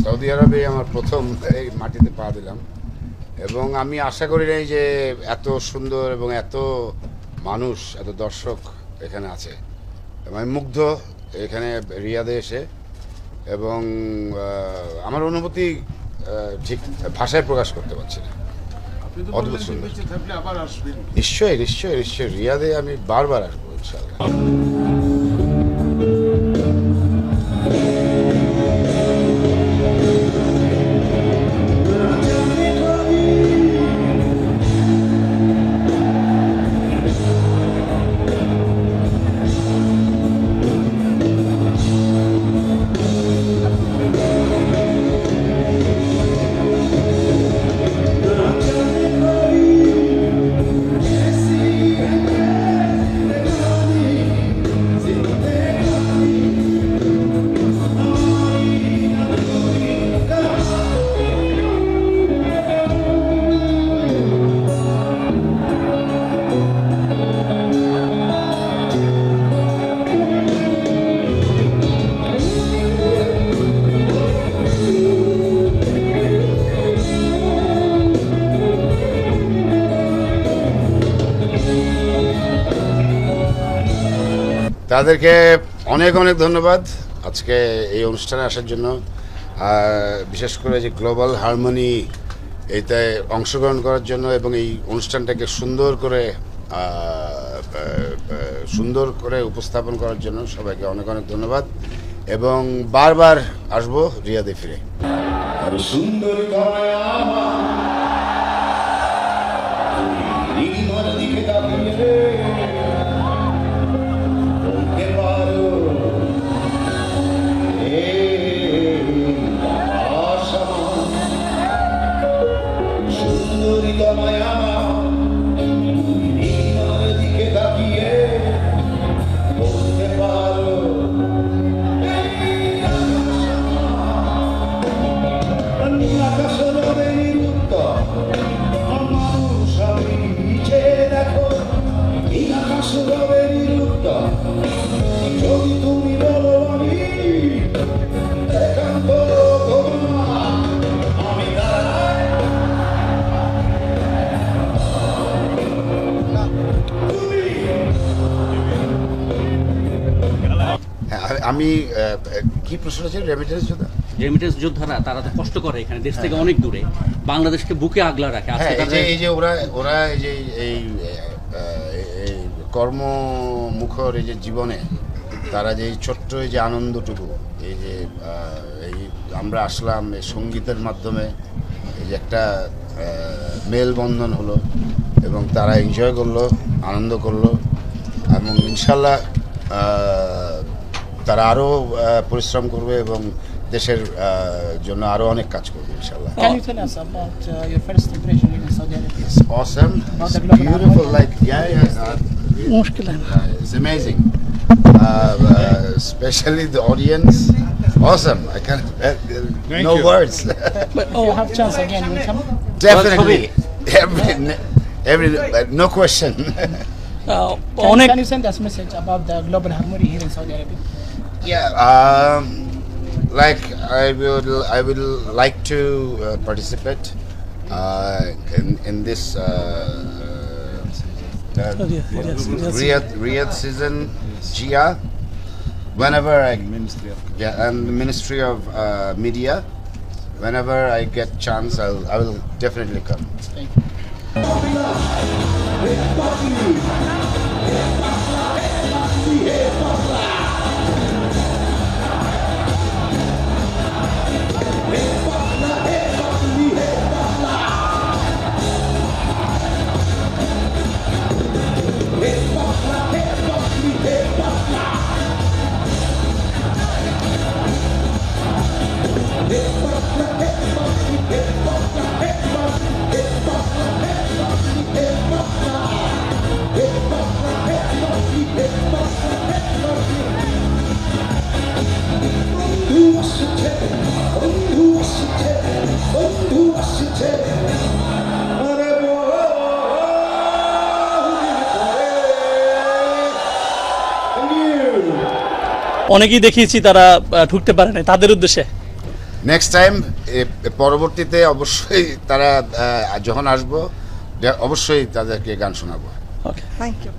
Saudi আরবে আমার প্রথম এই মাটিতে পা দিলাম এবং আমি আশা করি নাই যে এত সুন্দর এবং এত মানুষ, এত দর্শক এখানে আছে। এবং আমি মুগ্ধ এখানে রিয়াদে এসে, এবং আমার অনুভূতি ঠিক ভাষায় প্রকাশ করতে পারছি না। অদ্ভুত সুন্দর। নিশ্চয়ই নিশ্চয়ই নিশ্চয়ই রিয়াদে আমি বারবার আসবো ইনশাআল্লাহ। তাদেরকে অনেক অনেক ধন্যবাদ আজকে এই অনুষ্ঠানে আসার জন্য, বিশেষ করে যে গ্লোবাল হারমোনি এইতে অংশগ্রহণ করার জন্য এবং এই অনুষ্ঠানটাকে সুন্দর করে উপস্থাপন করার জন্য সবাইকে অনেক অনেক ধন্যবাদ এবং বারবার আসবো রিয়াদে ফিরে। সুন্দর আমি কি প্রশ্ন আছে? রেমিটেন্স যোদ্ধারা তারা তো কষ্ট করে এখানে, দেশ থেকে অনেক দূরে, বাংলাদেশকে বুকে আগলা রাখে। এই যে ওরা এই যে এই কর্মমুখর এই যে জীবনে তারা যে ছোট্ট এই যে আনন্দটুকু, এই যে এই আমরা আসলাম এই সঙ্গীতের মাধ্যমে, এই যে একটা মেলবন্ধন হলো এবং তারা এনজয় করলো, আনন্দ করলো এবং ইনশাল্লাহ তারা আরও পরিশ্রম করবে এবং দেশের জন্য আরো অনেক কাজ করবে ইনশাআল্লাহ। Can you tell us about your first impression in Saudi Arabia? It's awesome. It's beautiful. Like it's amazing. Especially the audience. Awesome. I can't. No words. But you have chance again. You will come. Definitely. Every no question. Can you send us message about the global harmony here in Saudi Arabia? Yeah. Like I would like to participate in this Riyadh season GIA whenever and the Ministry of Media, whenever I get chance I will definitely come. Thank you. অনেকেই দেখিয়েছি তারা ঢুকতে পারে না, তাদের উদ্দেশ্যে next time পরবর্তীতে অবশ্যই তারা যখন আসবো অবশ্যই তাদেরকে গান শোনাবো। Thank you.